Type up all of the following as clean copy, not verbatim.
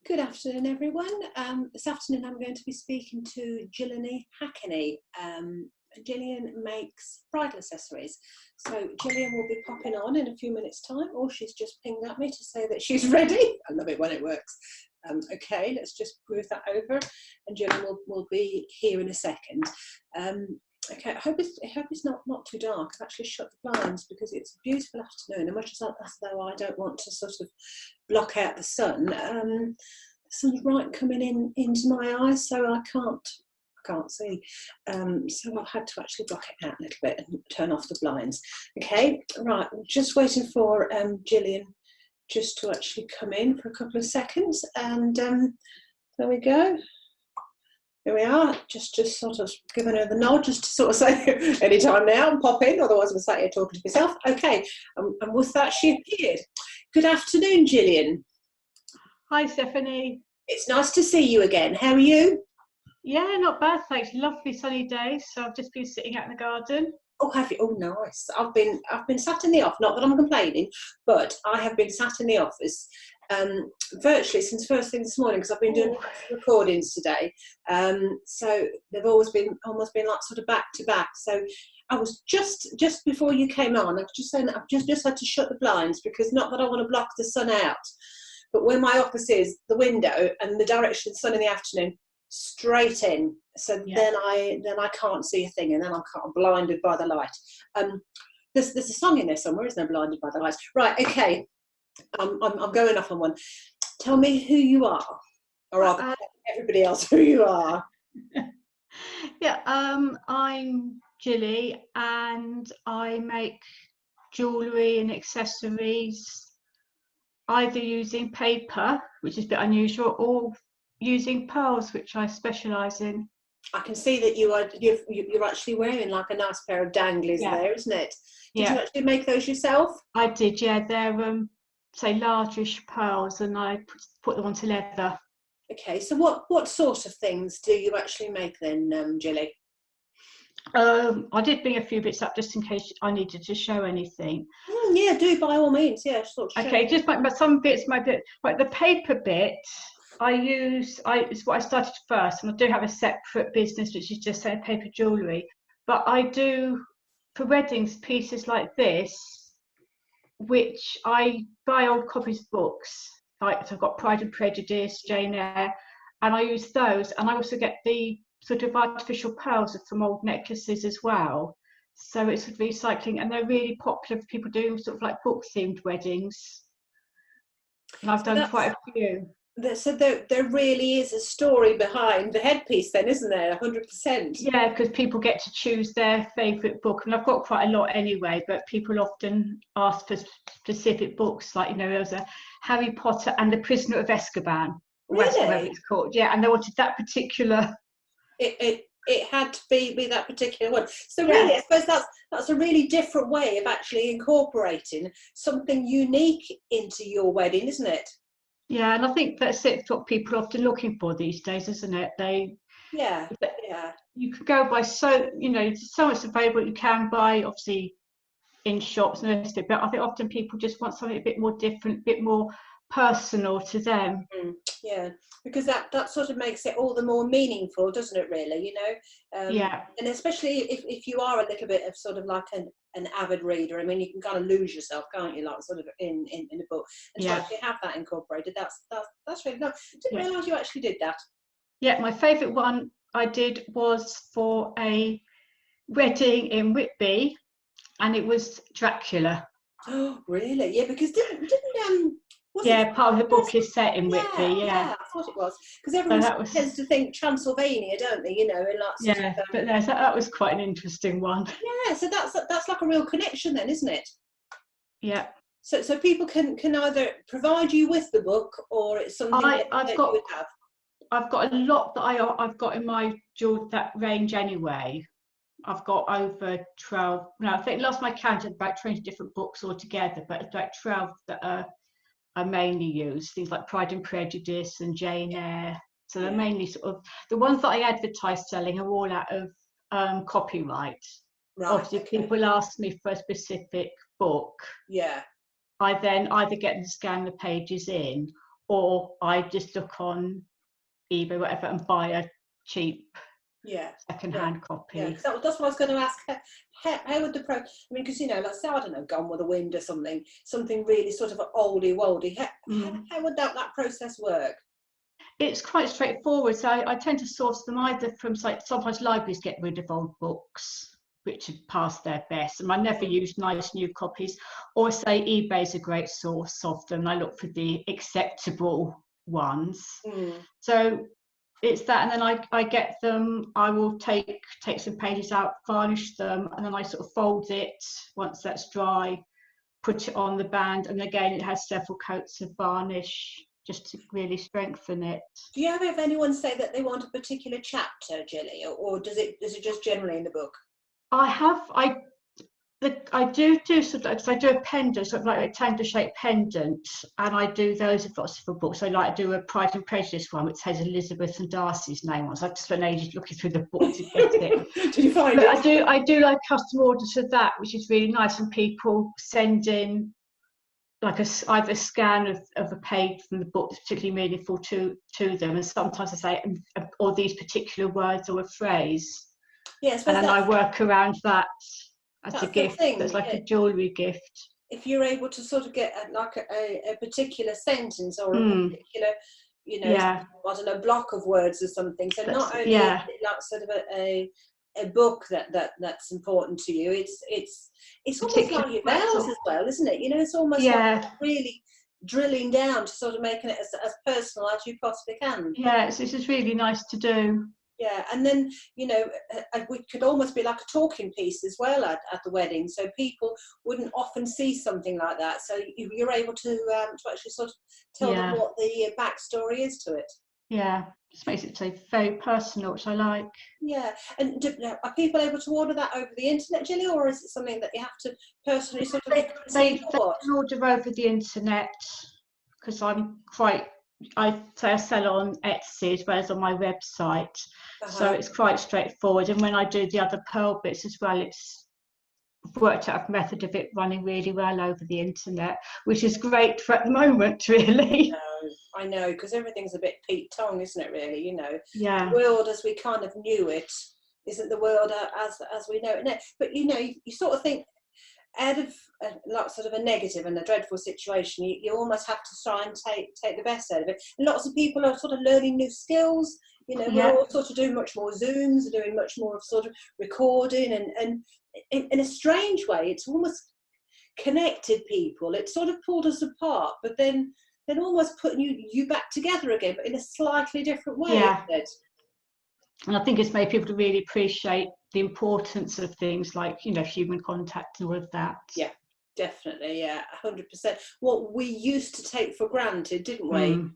Good afternoon, everyone. This afternoon I'm going to be speaking to Gilli Hackney. Gillian makes bridal accessories. So Gillian will be popping on in a few minutes' time, or she's just pinged at me to say that she's ready. I love it when it works. Okay, let's just move that over, and Gillian will be here in a second. Okay, I hope it's not too dark. I've actually shut the blinds because it's a beautiful afternoon, and much as though I don't want to sort of block out the sun, the sun's right coming into my eyes, so I can't see. So I've had to actually block it out a little bit and turn off the blinds. Okay, right, I'm just waiting for Gillian just to actually come in for a couple of seconds, and there we go. Here we are, just sort of giving her the nod, just to sort of say anytime now and pop in, otherwise I'm sat here talking to myself. Okay, and with that she appeared. Good afternoon, Gillian. Hi, Stephanie. It's nice to see you again. How are you? Yeah, not bad, thanks. Lovely sunny day, so I've just been sitting out in the garden. Oh, have you? Oh, nice. I've been sat in the office, not that I'm complaining, but I have been sat in the office virtually since first thing this morning, because I've been doing recordings today. So they've almost been like sort of back to back. So I was just before you came on, I was just saying that I've just had to shut the blinds, because not that I want to block the sun out, but where my office is, the window and the direction of the sun in the afternoon, straight in. So yeah. then I can't see a thing, and then I'm blinded by the light. There's a song in there somewhere, isn't there? Blinded by the light. Right. Okay. I'm going off on one. Tell me who you are, or rather, everybody else who you are. Yeah. I'm Gilli, and I make jewellery and accessories either using paper, which is a bit unusual, or using pearls, which I specialise in. I can see that you're actually wearing like a nice pair of danglies there, isn't it? Did you actually make those yourself? I did, yeah. They're say largish pearls, and I put them onto leather. Okay, so what sort of things do you actually make then, Gilli? I did bring a few bits up just in case I needed to show anything. Yeah, do by all means. Yeah, sort of. Okay, just some bits. Like the paper bit, it's what I started first, and I do have a separate business which is just say paper jewellery. But I do for weddings pieces like this, which I buy old copies of books. Like, so I've got Pride and Prejudice, Jane Eyre, and I use those. And I also get the sort of artificial pearls from old necklaces as well. So it's sort of recycling, and they're really popular for people doing sort of like book themed weddings. And I've done quite a few. So there really is a story behind the headpiece then, isn't there? 100%. Yeah, because people get to choose their favourite book, and I've got quite a lot anyway, but people often ask for specific books, like, there was a Harry Potter and the Prisoner of Azkaban. Really? That's whatever it's called. Yeah, and they wanted that particular... It had to be that particular one. So really, I suppose that's a really different way of actually incorporating something unique into your wedding, isn't it? Yeah, and I think that's what people are often looking for these days, isn't it? You can go by so much available. You can buy obviously in shops and everything, but I think often people just want something a bit more different, a bit more personal to them. Yeah, because that sort of makes it all the more meaningful, doesn't it, really? And especially if you are a little bit of sort of like an avid reader, I mean, you can kind of lose yourself, can't you, like sort of in a book, and to actually have that incorporated, that's really nice. I didn't realise you actually did that. Yeah, my favourite one I did was for a wedding in Whitby, and it was Dracula. Oh, really? Yeah, because didn't part of the book is set in Whitby. Yeah, I thought it was, because everyone tends to think Transylvania, don't they? In like but that was quite an interesting one. Yeah, so that's like a real connection then, isn't it? Yeah. So people can either provide you with the book, or it's something that you would have. I've got a lot that I've got in my that range anyway. I've got over 12. No, I think last my count about 20 different books altogether, but it's like 12 that are mainly used. Things like Pride and Prejudice and Jane Eyre. So they're mainly sort of the ones that I advertise selling are all out of copyright. Right. Obviously, if people ask me for a specific book, I then either get them to scan the pages in, or I just look on eBay, whatever, and buy a cheap second-hand copy. Yeah, that's what I was going to ask. How would the I mean, because, you know, let's say, I don't know, Gone with the Wind or something really sort of oldie-woldy. How would that process work? It's quite straightforward. So I tend to source them either from, like, sometimes libraries get rid of old books which have passed their best, and I never use nice new copies, or say eBay's a great source of them. I look for the acceptable ones. So it's that, and then I get them, I will take some pages out, varnish them, and then I sort of fold it once that's dry, put it on the band, and again it has several coats of varnish just to really strengthen it. Do you ever have anyone say that they want a particular chapter, Gilli, or does it just generally in the book? I do sort of, because I do a pendant, sort of like a rectangular-shaped pendant, and I do those with lots of books. I like to do a Pride and Prejudice one, which has Elizabeth and Darcy's name on. So I just spent ages looking through the book to get it. Did you find it? I do like custom orders for that, which is really nice, and people send in like either a scan of a page from the book that's particularly meaningful to them, and sometimes I say, or these particular words or a phrase. Yes, and then I work around that as a gift. That's like a jewellery gift. If you're able to sort of get a particular sentence or a particular, you know, I don't know, block of words or something. So not only is it like sort of a book that's important to you, it's almost like your bells as well, isn't it? You know, it's almost like really drilling down to sort of making it as personal as you possibly can. Yeah, it's just really nice to do. Yeah, and then, you know, it could almost be like a talking piece as well at the wedding, so people wouldn't often see something like that. So you're able to actually sort of tell them what the backstory is to it. Yeah, just makes it so very personal, which I like. Yeah, and are people able to order that over the internet, Gilli, or is it something that you have to personally sort of they can order over the internet, because I sell on Etsy as well as on my website, so it's quite straightforward. And when I do the other pearl bits as well, it's worked out a method of it running really well over the internet, which is great for at the moment, really. I know, because everything's a bit Pete Tong, isn't it, really? You know, the world as we kind of knew it isn't the world as we know it now. But, you know, you sort of think, out of sort of a negative and a dreadful situation, you almost have to try and take the best out of it. And lots of people are sort of learning new skills. You know, we're all sort of doing much more Zooms, doing much more of sort of recording, and in a strange way, it's almost connected people. It sort of pulled us apart, but then almost putting you back together again, but in a slightly different way. Yeah. And I think it's made people to really appreciate the importance of things like, you know, human contact and all of that. Yeah, definitely. Yeah, 100%. What we used to take for granted, didn't we?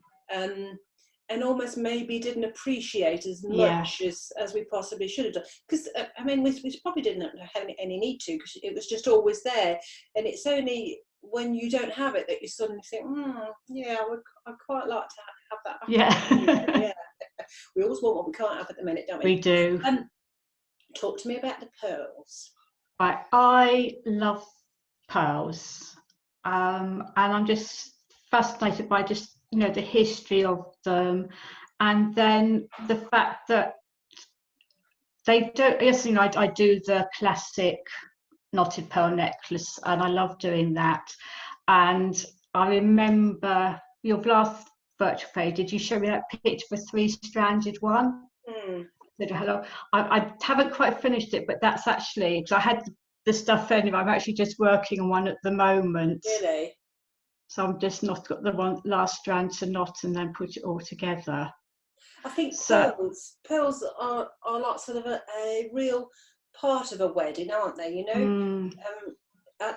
And almost maybe didn't appreciate as much as we possibly should have done. Because, I mean, we probably didn't have any need to, because it was just always there. And it's only when you don't have it that you suddenly think, I'd quite like to have that. Yeah. We always want what we can't have at the minute, don't we? We do. Talk to me about the pearls. Right, I love pearls, and I'm just fascinated by just, you know, the history of them, and then the fact that they don't. Yes, you know, I do the classic knotted pearl necklace, and I love doing that. And I remember your last virtual fair, did you show me that picture of a 3-stranded one? Hello. I haven't quite finished it, but that's actually, because I had the stuff anyway, I'm actually just working on one at the moment. Really? So I'm just not got the one last strand to knot and then put it all together. I think pearls are like sort of a real part of a wedding, aren't they? You know,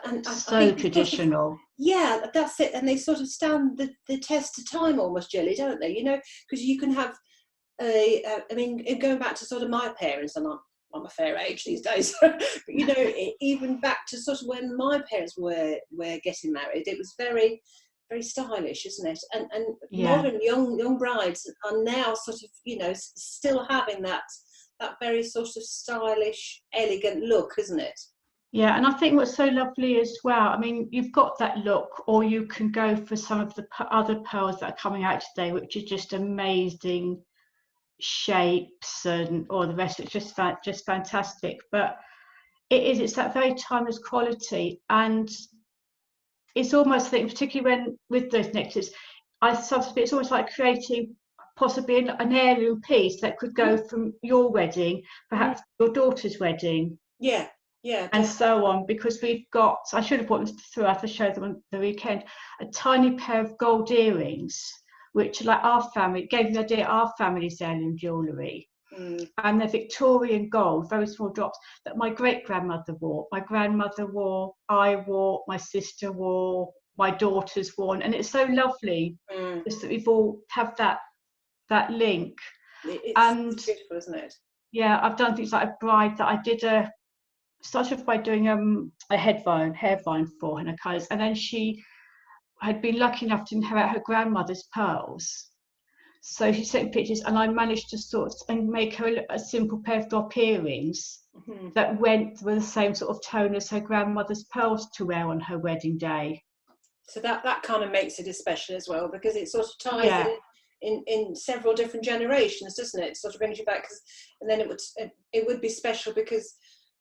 and so I think traditional. Sort of, that's it. And they sort of stand the test of time almost, Gilli, don't they? You know, because you can have I mean, going back to sort of my parents, and I'm a fair age these days, but you know, even back to sort of when my parents were getting married, it was very, very stylish, isn't it? And modern young brides are now sort of, you know, still having that very sort of stylish, elegant look, isn't it? Yeah, and I think what's so lovely as well, I mean, you've got that look, or you can go for some of the other pearls that are coming out today, which are just amazing shapes and all the rest. It's just fantastic. But it's that very timeless quality, and it's almost, I think, particularly when with those necklaces, it's almost like creating possibly an heirloom piece that could go from your wedding, perhaps your daughter's wedding. Yeah, yeah, And definitely. so on, because we've got, I should have brought them through, I have to show them on the weekend, a tiny pair of gold earrings, which like our family, gave me the idea, our family's heirloom jewellery. And they're Victorian gold, very small drops, that my great-grandmother wore, my grandmother wore, I wore, my sister wore, my daughters wore, and it's so lovely just that we've all have that link. It's beautiful, isn't it? Yeah, I've done things like a bride that I did started off by doing a hair vine for her, and her colours, and then she had been lucky enough to inherit her grandmother's pearls. So she sent pictures, and I managed to sort of and make her a simple pair of drop earrings that went with the same sort of tone as her grandmother's pearls to wear on her wedding day. So that kind of makes it special as well, because it sort of ties Yeah. it in several different generations, doesn't it? It sort of brings you back, and then it would be special because,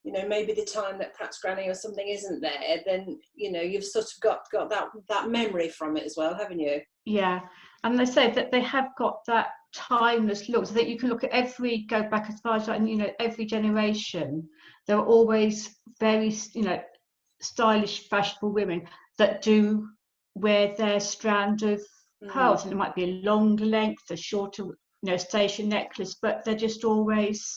you know, maybe the time that perhaps granny or something isn't there, then, you know, you've sort of got that memory from it as well, haven't you? Yeah, and they say that they have got that timeless look, so that you can look at go back as far as, and you know, every generation, there are always very, you know, stylish, fashionable women that do wear their strand of pearls, and it might be a longer length, a shorter, you know, station necklace, but they're just always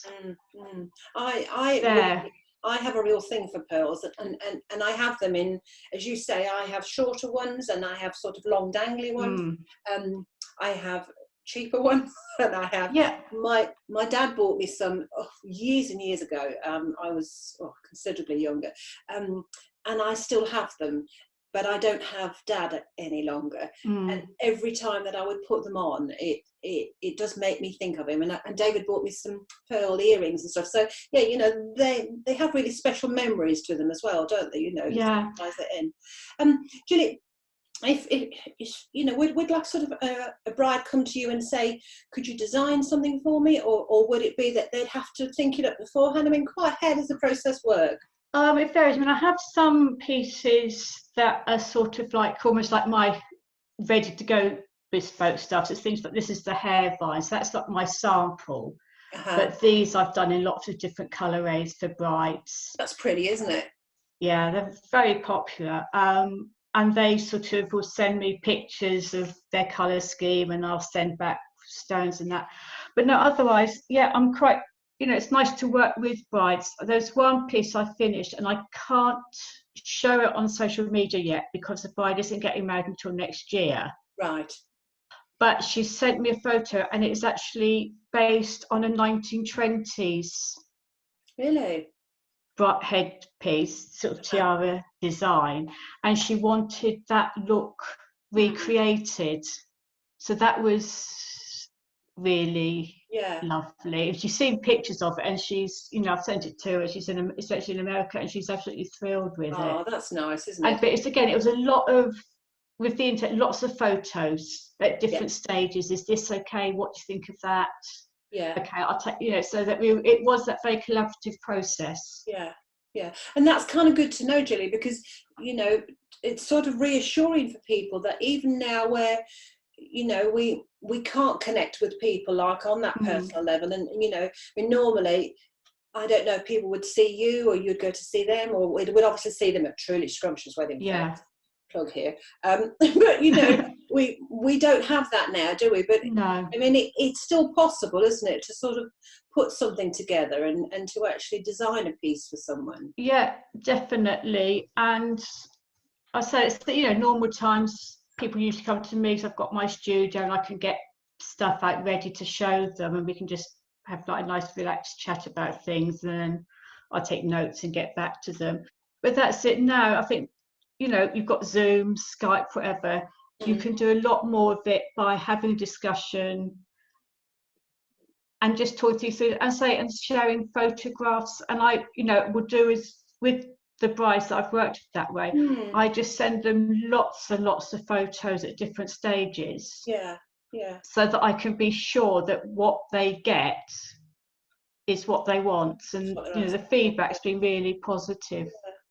there. I have a real thing for pearls, and I have them in, as you say, I have shorter ones and I have sort of long dangly ones. I have cheaper ones, and I have my dad bought me some years and years ago. I was considerably younger, and I still have them, but I don't have dad any longer. And every time that I would put them on, it does make me think of him. And David bought me some pearl earrings and stuff. So yeah, you know, they have really special memories to them as well, don't they? You know, Yeah. ties it in. Gilli, if you know, would like sort of a bride come to you and say, could you design something for me, or would it be that they'd have to think it up beforehand? I mean, quite how does the process work? It varies. I mean, I have some pieces that are sort of like almost like my ready to go bespoke stuff. So it's things like, this is the hair vine, so that's like my sample. But these I've done in lots of different colorways for brides. That's pretty, isn't it? Yeah, they're very popular. And they sort of will send me pictures of their color scheme, and I'll send back stones and that. But no, otherwise, yeah, I'm quite, you know, it's nice to work with brides. There's one piece I finished, and I can't show it on social media yet because the bride isn't getting married until next year. Right. But she sent me a photo, and it's actually based on a 1920s Really? headpiece, sort of tiara design, and she wanted that look recreated. So that was really lovely. She's seen pictures of it, and she's, you know, I've sent it to her. It's actually in America, and she's absolutely thrilled with it. Oh, that's nice, isn't it? But it's, again, it was a lot of, with the internet, lots of photos at different stages. Is this okay? What do you think of that? Yeah. Okay, I'll take, you know, so that it was that very collaborative process. Yeah. Yeah. And that's kind of good to know, Gilli, because, you know, it's sort of reassuring for people that even now where, you know, we can't connect with people like on that personal level, and, you know, I mean, normally, I don't know if people would see you or you'd go to see them, or we'd obviously see them at Truly Scrumptious wedding. Yeah. Plug here. But, you know, we don't have that now, do we? But no. I mean, it's still possible, isn't it, to sort of put something together and to actually design a piece for someone. Yeah, definitely. And I say, it's, you know, normal times people usually come to me, so I've got my studio and I can get stuff out ready to show them, and we can just have like a nice relaxed chat about things, and then I take notes and get back to them. But that's it now. I think, you know, you've got Zoom, Skype, whatever. You can do a lot more of it by having a discussion and just talking through and sharing photographs. And I, you know, would do is with the brides that I've worked with that way, I just send them lots and lots of photos at different stages. Yeah. So that I can be sure that what they get is what they want, and the feedback's been really positive.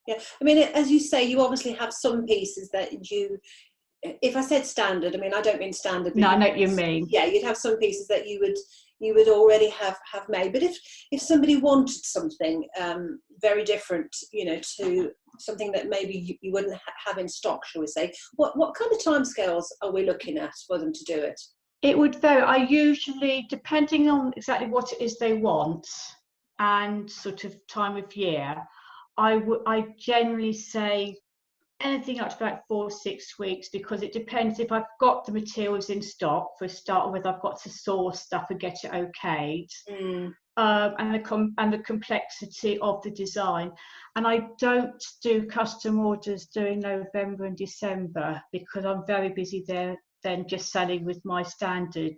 Yeah, I mean, as you say, you obviously have some pieces that you, if I said standard, I mean, I don't mean standard. No, I know what you mean. Yeah, you'd have some pieces that you would already have made. But if somebody wanted something very different, to something that maybe you wouldn't have in stock, shall we say, what kind of timescales are we looking at for them to do it? It would vary. I usually, depending on exactly what it is they want and sort of time of year, I generally say anything up to about 4 or 6 weeks, because it depends if I've got the materials in stock for a start, whether I've got to source stuff and get it okayed, and the complexity of the design. And I don't do custom orders during November and December because I'm very busy there then just selling with my standard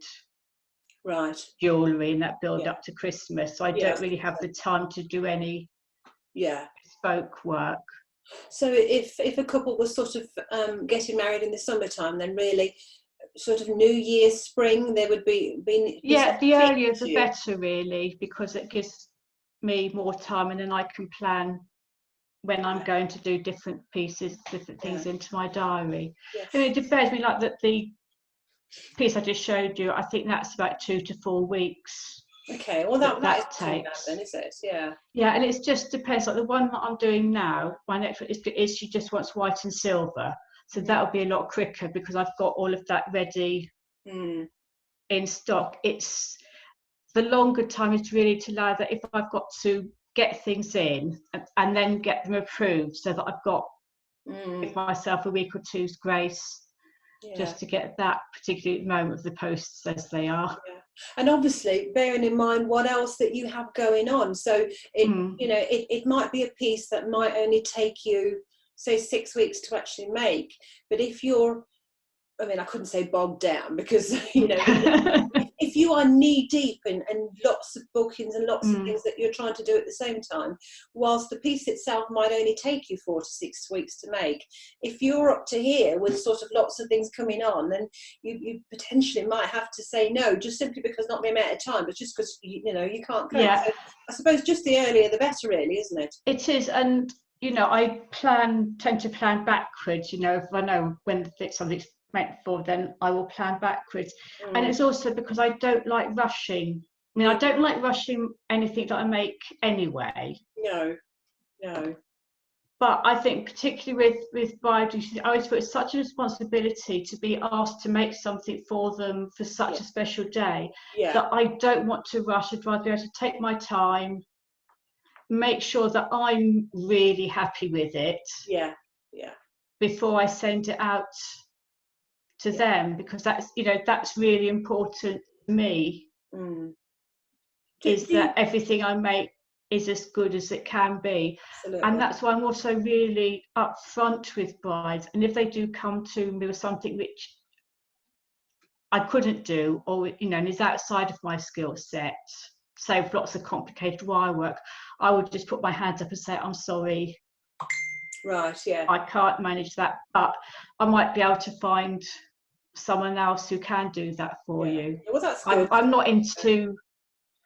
jewellery and that build up to Christmas. So I don't really have the time to do any bespoke work. So if a couple was sort of getting married in the summertime, then really sort of New Year's, spring, there would be the earlier the better, really, because it gives me more time, and then I can plan when I'm going to do different pieces, different things into my diary. And it depends. I mean, like the piece I just showed you, I think that's about 2 to 4 weeks. Okay, well that takes. Too bad then, is it? Yeah, and it just depends. Like the one that I'm doing now, my next one is she just wants white and silver, so that'll be a lot quicker because I've got all of that ready in stock. It's the longer time is really to allow that if I've got to get things in and then get them approved, so that I've got give myself a week or two's grace just to get that particular moment of the posts as they are. And obviously bearing in mind what else that you have going on, so it might be a piece that might only take you, say, 6 weeks to actually make, but if you're, I mean, I couldn't say bogged down because if you are knee deep in lots of bookings and lots of things that you're trying to do at the same time, whilst the piece itself might only take you 4 to 6 weeks to make, if you're up to here with sort of lots of things coming on, then you potentially might have to say no, just simply because not the amount of time, but just because you can't cope. So I suppose just the earlier the better, really, isn't it? It is. And I tend to plan backwards. If I know when something's meant for, then I will plan backwards. And it's also because I don't like rushing. I mean, I don't like rushing anything that I make anyway. No. But I think particularly with brides, I always feel it's such a responsibility to be asked to make something for them for such a special day that I don't want to rush. I'd rather be able to take my time, make sure that I'm really happy with it before I send it out to them, because that's really important to me. Is that everything I make is as good as it can be. Absolutely. And that's why I'm also really upfront with brides, and if they do come to me with something which I couldn't do, or and is outside of my skill set, say with lots of complicated wire work, I would just put my hands up and say, I'm sorry, I can't manage that, but I might be able to find someone else who can do that for you. Well, that's good. I'm not into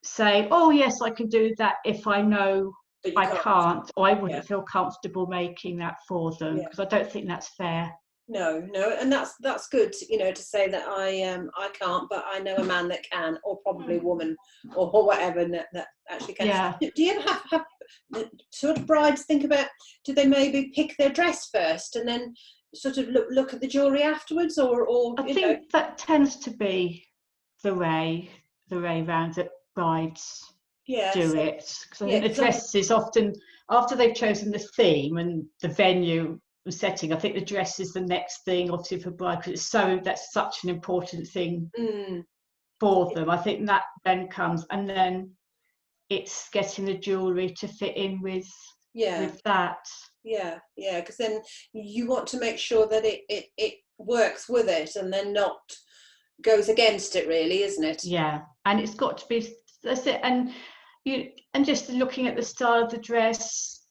say, oh yes, I can do that if I know I can't, or I wouldn't feel comfortable making that for them, because I don't think that's fair. No, and that's good, to say that I can't, but I know a man that can, or probably a woman, or whatever that actually can. Yeah. Do you ever have sort of brides think about, do they maybe pick their dress first and then sort of look at the jewellery afterwards, or I think that tends to be the way round that brides do it, because I think the dress is often, after they've chosen the theme and the venue setting, I think the dress is the next thing, obviously, for bride, because that's such an important thing for them. I think that then comes, and then it's getting the jewellery to fit in with that. Because then you want to make sure that it works with it, and then not goes against it, really, isn't it? And it's got to be, that's it. And just looking at the style of the dress,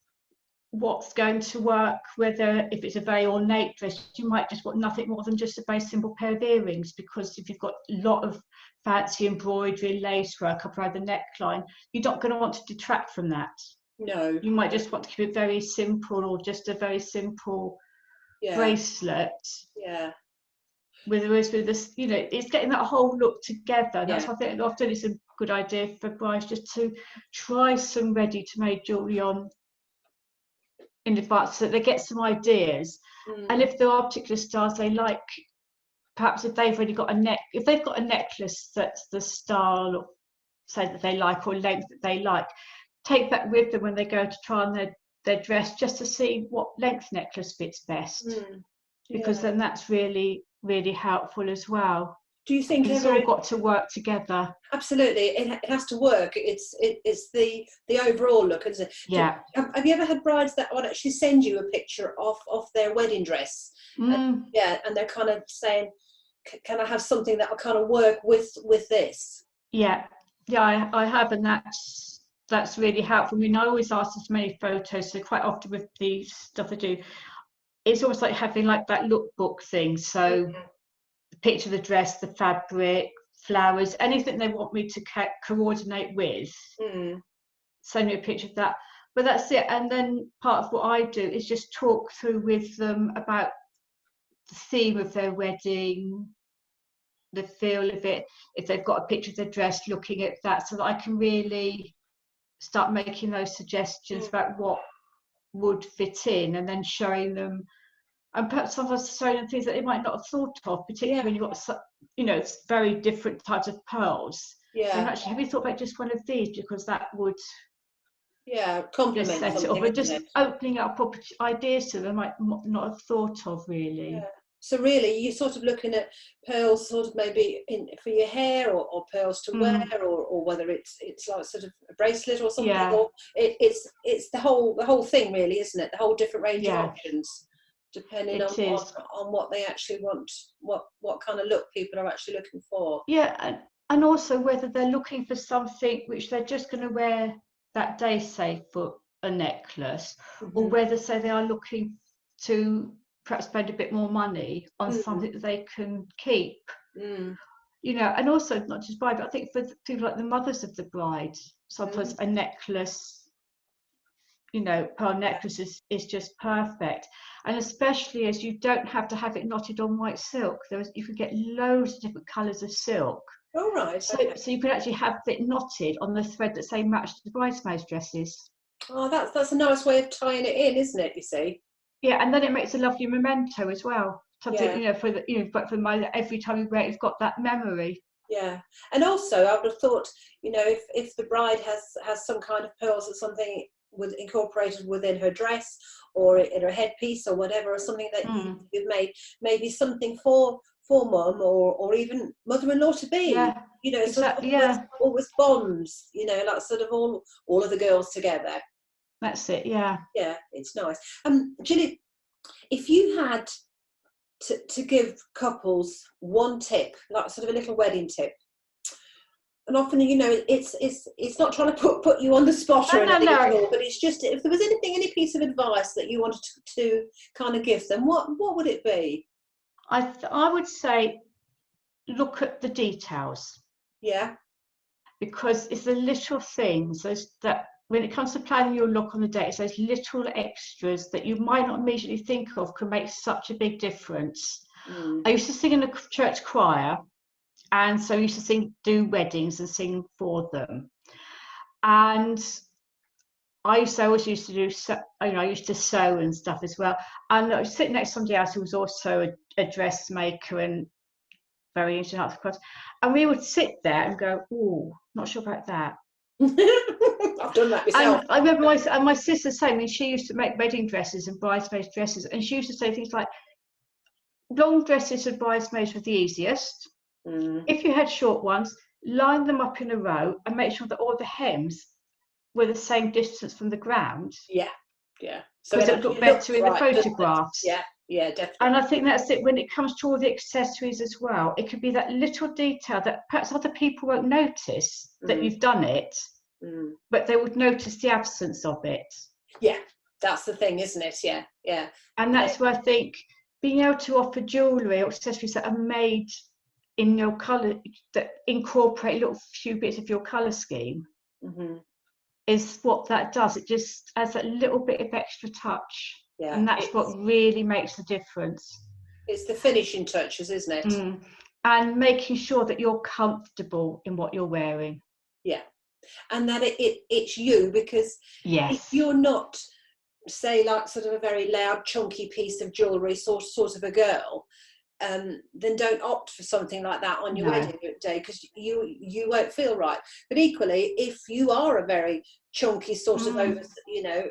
what's going to work, whether if it's a very ornate dress, you might just want nothing more than just a very simple pair of earrings, because if you've got a lot of fancy embroidery and lace work up around the neckline, you're not going to want to detract from that. No. You might just want to keep it very simple, or just a very simple bracelet. Yeah. Whereas with this, you know, it's getting that whole look together. That's why I think often it's a good idea for brides just to try some ready-to-made jewellery on in advance, so they get some ideas. And if there are particular styles they like, perhaps if they've already got if they've got a necklace that's the style, say, that they like, or length that they like, take that with them when they go to try on their dress, just to see what length necklace fits best. Because then that's really, really helpful as well. Do you think it's all got to work together? Absolutely, it has to work. It's the overall look, isn't it? Yeah. Have you ever had brides that would actually send you a picture of their wedding dress? And they're kind of saying, "Can I have something that will kind of work with this?" Yeah, I have, and that's really helpful. I mean, I always ask as many photos, so quite often with the stuff I do, it's almost like having like that lookbook thing. So the picture of the dress, the fabric, flowers, anything they want me to coordinate with, send me a picture of that. But that's it. And then part of what I do is just talk through with them about the theme of their wedding, the feel of it, if they've got a picture of their dress, looking at that, so that I can really start making those suggestions about what would fit in, and then showing them, and perhaps sometimes showing them things that they might not have thought of, particularly when you've got, you know, it's very different types of pearls. And actually, have you thought about just one of these, because that would complement set it something, up, and just opening up ideas to them I might not have thought of, really. So really, you're sort of looking at pearls, sort of maybe for your hair, or pearls to wear, or whether it's like sort of a bracelet or something, or it's the whole thing, really, isn't it? The whole different range of options, depending on what they actually want, what kind of look people are actually looking for. Yeah, and also whether they're looking for something which they're just going to wear that day, say for a necklace, or whether, say, they are looking to perhaps spend a bit more money on something that they can keep. You know, and also not just bride, but I think for people like the mothers of the bride, sometimes a necklace, you know, pearl necklace is just perfect. And especially as you don't have to have it knotted on white silk. You can get loads of different colours of silk. Oh, right. So you can actually have it knotted on the thread that, say, matched the bridesmaids' dresses. Oh, that's a nice way of tying it in, isn't it? You see. Yeah, and then it makes a lovely memento as well. Something, you know, but for my, every time you wear it, you've got that memory. Yeah, and also I would have thought, you know, if the bride has some kind of pearls or something incorporated within her dress, or in her headpiece, or whatever, or something that you've made, maybe something for mum, or even mother-in-law to be. You know, exactly, sort of always bonds. You know, like sort of all of the girls together. That's it. Yeah. Yeah, it's nice. Gilli, if you had to give couples one tip, like sort of a little wedding tip, and often, you know, it's not trying to put you on the spot or anything at all, but it's just, if there was any piece of advice that you wanted to kind of give them, what would it be? I would say look at the details. Yeah. Because it's the little things that when it comes to planning your look on the day, it's those little extras that you might not immediately think of can make such a big difference. I used to sing in a church choir, and so I used to do weddings and sing for them. And I always used to do, you know, I used to sew and stuff as well. And I was sitting next to somebody else who was also a dressmaker and very into arts, of course. And we would sit there and go, "Oh, not sure about that." I've done that myself. And I remember my sister saying, I mean, she used to make wedding dresses and bridesmaids dresses, and she used to say things like, long dresses for bridesmaids were the easiest. If you had short ones, line them up in a row and make sure that all the hems were the same distance from the ground. Yeah. So because it would look better in the photographs. Yeah, definitely. And I think that's it when it comes to all the accessories as well. It could be that little detail that perhaps other people won't notice that you've done it, but they would notice the absence of it. Yeah, That's the thing, isn't it? Yeah, yeah. And that's where I think being able to offer jewellery or accessories that are made in your colour, that incorporate a little few bits of your colour scheme, is what that does. It just adds that little bit of extra touch. Yeah, and that's what really makes the difference. It's the finishing touches, isn't it? And making sure that you're comfortable in what you're wearing. Yeah, and that it's you, because if you're not, say, like sort of a very loud, chunky piece of jewellery, sort of a girl, then don't opt for something like that on your wedding day, because you won't feel right. But equally, if you are a very chunky sort of over, you know,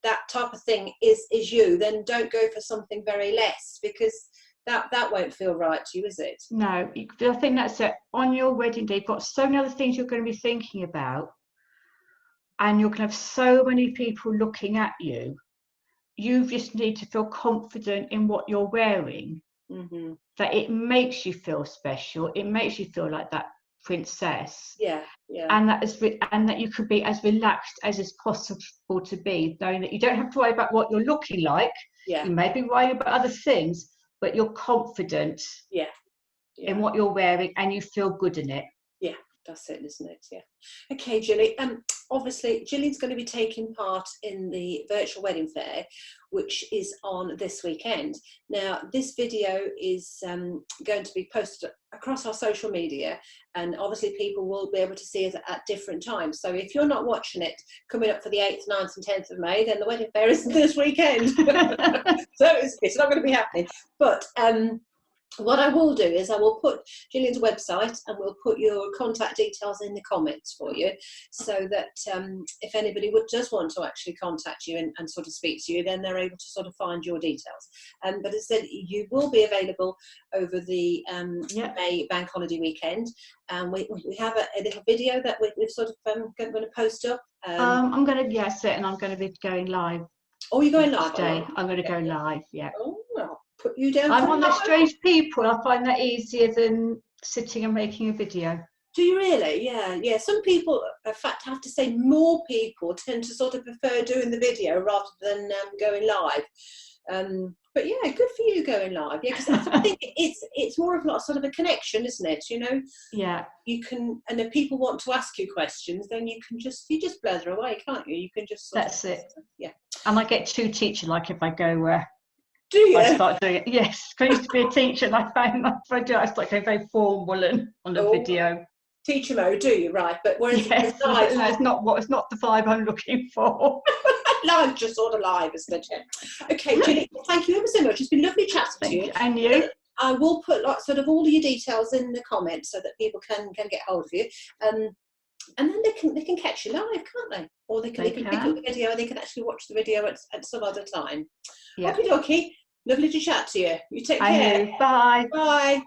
that type of thing is you, then don't go for something very less, because that won't feel right to you, is it? No, I think that's it. On your wedding day, you've got so many other things you're going to be thinking about, and you're going to have so many people looking at you. You just need to feel confident in what you're wearing, that it makes you feel special. It makes you feel like that princess. Yeah, yeah. And that you could be as relaxed as is possible to be, knowing that you don't have to worry about what you're looking like. Yeah. You may be worrying about other things, but you're confident in what you're wearing, and you feel good in it. Yeah, that's it, isn't it? Yeah. Okay, Gilli. Obviously, Gillian's going to be taking part in the virtual wedding fair, which is on this weekend. Now, this video is going to be posted across our social media, and obviously people will be able to see it at different times. So if you're not watching it coming up for the 8th, 9th and 10th of May, then the wedding fair isn't this weekend. So it's not going to be happening. But what I will do is I will put Gillian's website, and we'll put your contact details in the comments for you, so that if anybody does want to actually contact you and sort of speak to you, then they're able to sort of find your details. But as I said, you will be available over the May bank holiday weekend. We have a little video that we've sort of going to post up. I'm going to and I'm going to be going live. Oh, you're going live today? I'm going to go live. Yeah. Oh, well, put you down. I'm one of those strange people. I find that easier than sitting and making a video. Do you really? Yeah, yeah. Some people, in fact, I have to say more people tend to sort of prefer doing the video rather than going live. But yeah, good for you going live. Yeah, because I think it's more of like sort of a connection, isn't it? You know. Yeah. You can, and if people want to ask you questions, then you just blather away, can't you? You can just. That's it. Yeah. And I get too teacher-like if I go. Do you? I start doing it. Yes, I used to be a teacher, and I found that if I do it, I start going very formal and on the video. Teacher mode, do you? Right, but whereas yes, live, it's not the vibe I'm looking for. Live, just sort of live, isn't it? Okay, Gilli, thank you ever so much. It's been lovely chatting to you. And you. I will put sort of all of your details in the comments so that people can get hold of you. And then they can catch you live, can't they? Or they can pick up the video, and they can actually watch the video at some other time. Okie dokie. Lovely to chat to you. You take care. Bye. Bye.